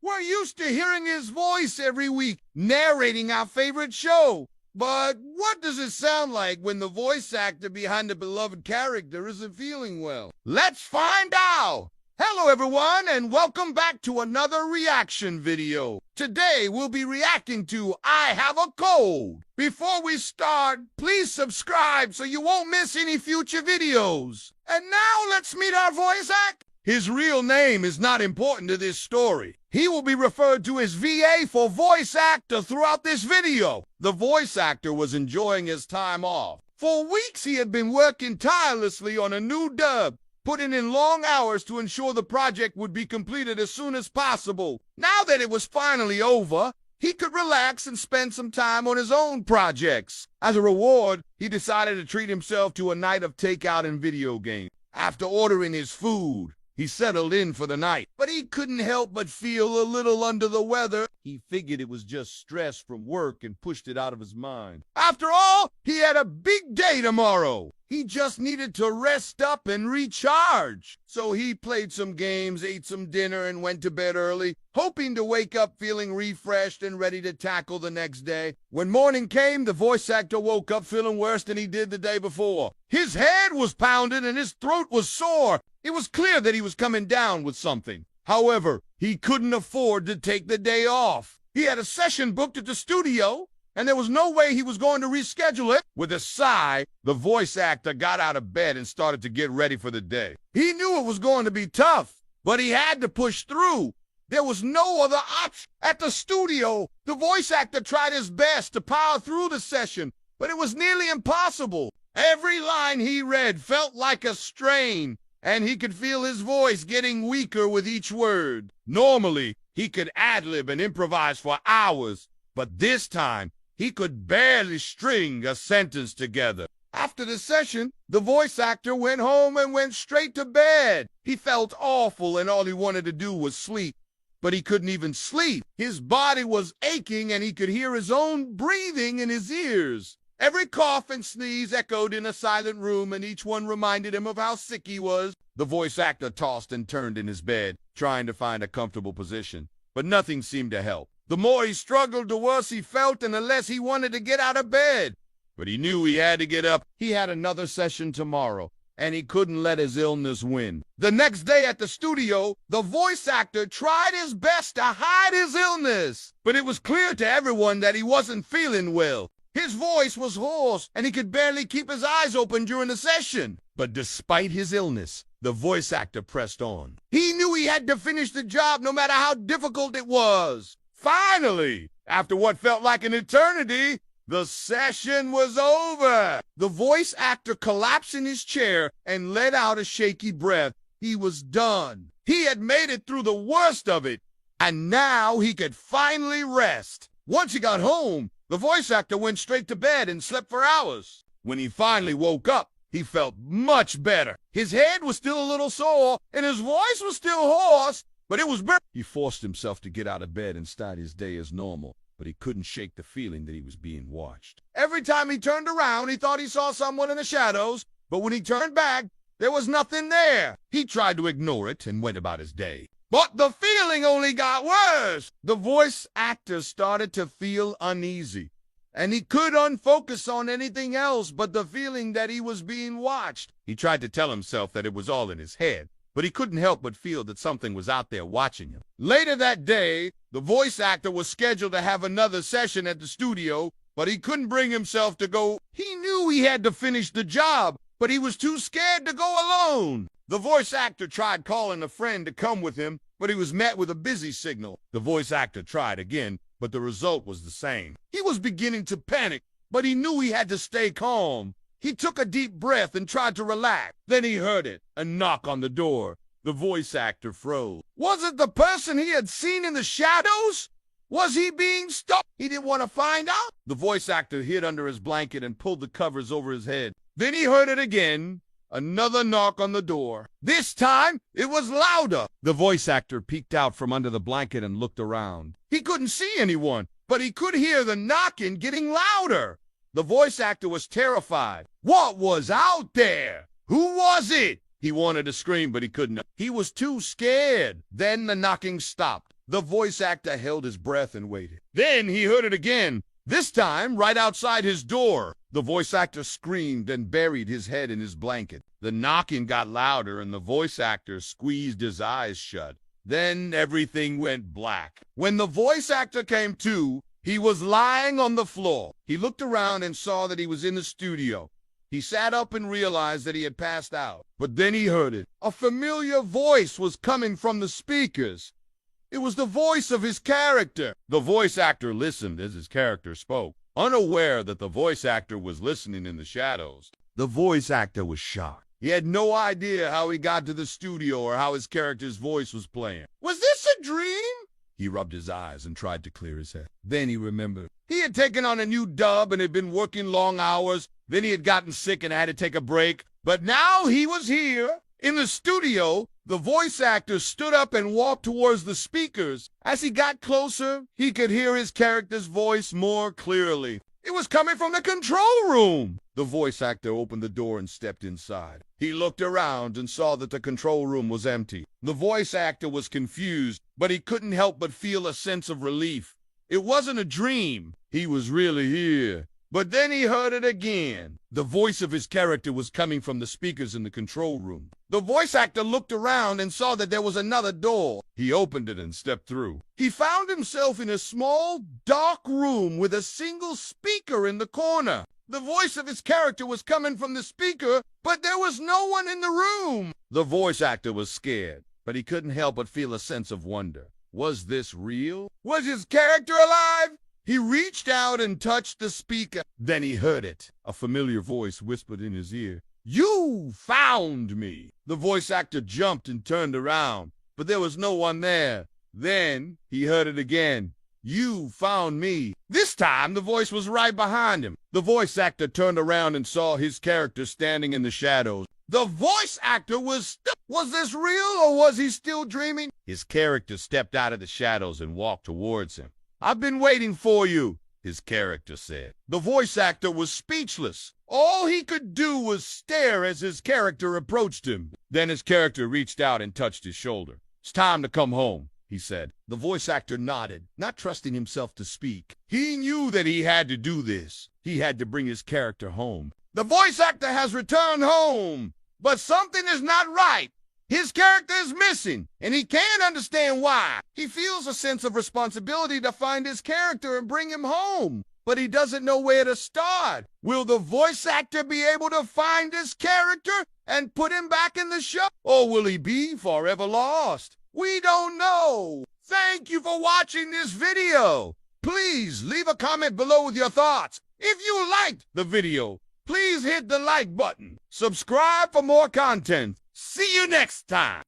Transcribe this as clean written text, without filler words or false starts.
We're used to hearing his voice every week, narrating our favorite show. But what does it sound like when the voice actor behind the beloved character isn't feeling well? Let's find out! Hello everyone, and welcome back to another reaction video. Today we'll be reacting to I Have a Cold. Before we start, please subscribe so you won't miss any future videos. And now let's meet our voice actor. His real name is not important to this story. He will be referred to as VA for voice actor throughout this video. The voice actor was enjoying his time off. For weeks he had been working tirelessly on a new dub, putting in long hours to ensure the project would be completed as soon as possible. Now that it was finally over, he could relax and spend some time on his own projects. As a reward, he decided to treat himself to a night of takeout and video games. After ordering his food, he settled in for the night, but he couldn't help but feel a little under the weather. He figured it was just stress from work and pushed it out of his mind. After all, he had a big day tomorrow. He just needed to rest up and recharge. So he played some games, ate some dinner, and went to bed early, hoping to wake up feeling refreshed and ready to tackle the next day. When morning came, the voice actor woke up feeling worse than he did the day before. His head was pounded and his throat was sore. It was clear that he was coming down with something. However, he couldn't afford to take the day off. He had a session booked at the studio, and there was no way he was going to reschedule it. With a sigh, the voice actor got out of bed and started to get ready for the day. He knew it was going to be tough, but he had to push through. There was no other option. At the studio, the voice actor tried his best to power through the session, but it was nearly impossible. Every line he read felt like a strain, and he could feel his voice getting weaker with each word. Normally, he could ad-lib and improvise for hours, but this time, he could barely string a sentence together. After the session, the voice actor went home and went straight to bed. He felt awful and all he wanted to do was sleep. But he couldn't even sleep. His body was aching and he could hear his own breathing in his ears. Every cough and sneeze echoed in a silent room, and each one reminded him of how sick he was. The voice actor tossed and turned in his bed, trying to find a comfortable position. But nothing seemed to help. The more he struggled, the worse he felt, and the less he wanted to get out of bed. But he knew he had to get up. He had another session tomorrow, and he couldn't let his illness win. The next day at the studio, the voice actor tried his best to hide his illness. But it was clear to everyone that he wasn't feeling well. His voice was hoarse, and he could barely keep his eyes open during the session. But despite his illness, the voice actor pressed on. He knew he had to finish the job no matter how difficult it was. Finally, after what felt like an eternity, the session was over. The voice actor collapsed in his chair and let out a shaky breath. He was done. He had made it through the worst of it, and now he could finally rest. Once he got home, the voice actor went straight to bed and slept for hours. When he finally woke up, he felt much better. His head was still a little sore, and his voice was still hoarse, but it was better. He forced himself to get out of bed and start his day as normal, but he couldn't shake the feeling that he was being watched. Every time he turned around, he thought he saw someone in the shadows, but when he turned back, there was nothing there. He tried to ignore it and went about his day. But the feeling only got worse. The voice actor started to feel uneasy, and he couldn't focus on anything else but the feeling that he was being watched. He tried to tell himself that it was all in his head, but he couldn't help but feel that something was out there watching him. Later that day, the voice actor was scheduled to have another session at the studio, but he couldn't bring himself to go. He knew he had to finish the job, but he was too scared to go alone. The voice actor tried calling a friend to come with him, but he was met with a busy signal. The voice actor tried again, but the result was the same. He was beginning to panic, but he knew he had to stay calm. He took a deep breath and tried to relax. Then he heard it, a knock on the door. The voice actor froze. Was it the person he had seen in the shadows? Was he being stalked? He didn't want to find out. The voice actor hid under his blanket and pulled the covers over his head. Then he heard it again. Another knock on the door. This time, it was louder. The voice actor peeked out from under the blanket and looked around. He couldn't see anyone, but he could hear the knocking getting louder. The voice actor was terrified. What was out there? Who was it? He wanted to scream, but he couldn't. He was too scared. Then the knocking stopped. The voice actor held his breath and waited. Then he heard it again, this time right outside his door. The voice actor screamed and buried his head in his blanket. The knocking got louder and the voice actor squeezed his eyes shut. Then everything went black. When the voice actor came to, he was lying on the floor. He looked around and saw that he was in the studio. He sat up and realized that he had passed out. But then he heard it. A familiar voice was coming from the speakers. It was the voice of his character. The voice actor listened as his character spoke, unaware that the voice actor was listening in the shadows. The voice actor was shocked. He had no idea how he got to the studio or how his character's voice was playing. Was this a dream? He rubbed his eyes and tried to clear his head. Then he remembered. He had taken on a new dub and had been working long hours. Then he had gotten sick and had to take a break. But now he was here. In the studio, the voice actor stood up and walked towards the speakers. As he got closer, he could hear his character's voice more clearly. It was coming from the control room. The voice actor opened the door and stepped inside. He looked around and saw that the control room was empty. The voice actor was confused, but he couldn't help but feel a sense of relief. It wasn't a dream. He was really here. But then he heard it again. The voice of his character was coming from the speakers in the control room. The voice actor looked around and saw that there was another door. He opened it and stepped through. He found himself in a small, dark room with a single speaker in the corner. The voice of his character was coming from the speaker, but there was no one in the room. The voice actor was scared, but he couldn't help but feel a sense of wonder. Was this real? Was his character alive? He reached out and touched the speaker. Then he heard it. A familiar voice whispered in his ear, "You found me." The voice actor jumped and turned around, but there was no one there. Then he heard it again. "You found me." This time the voice was right behind him. The voice actor turned around and saw his character standing in the shadows. The voice actor was this real or was he still dreaming? His character stepped out of the shadows and walked towards him. "I've been waiting for you," his character said. The voice actor was speechless. All he could do was stare as his character approached him. Then his character reached out and touched his shoulder. "It's time to come home," he said. The voice actor nodded, not trusting himself to speak. He knew that he had to do this. He had to bring his character home. The voice actor has returned home, but something is not right. His character is missing, and he can't understand why. He feels a sense of responsibility to find his character and bring him home, but he doesn't know where to start. Will the voice actor be able to find his character and put him back in the show? Or will he be forever lost? We don't know. Thank you for watching this video. Please leave a comment below with your thoughts. If you liked the video, please hit the like button. Subscribe for more content. See you next time.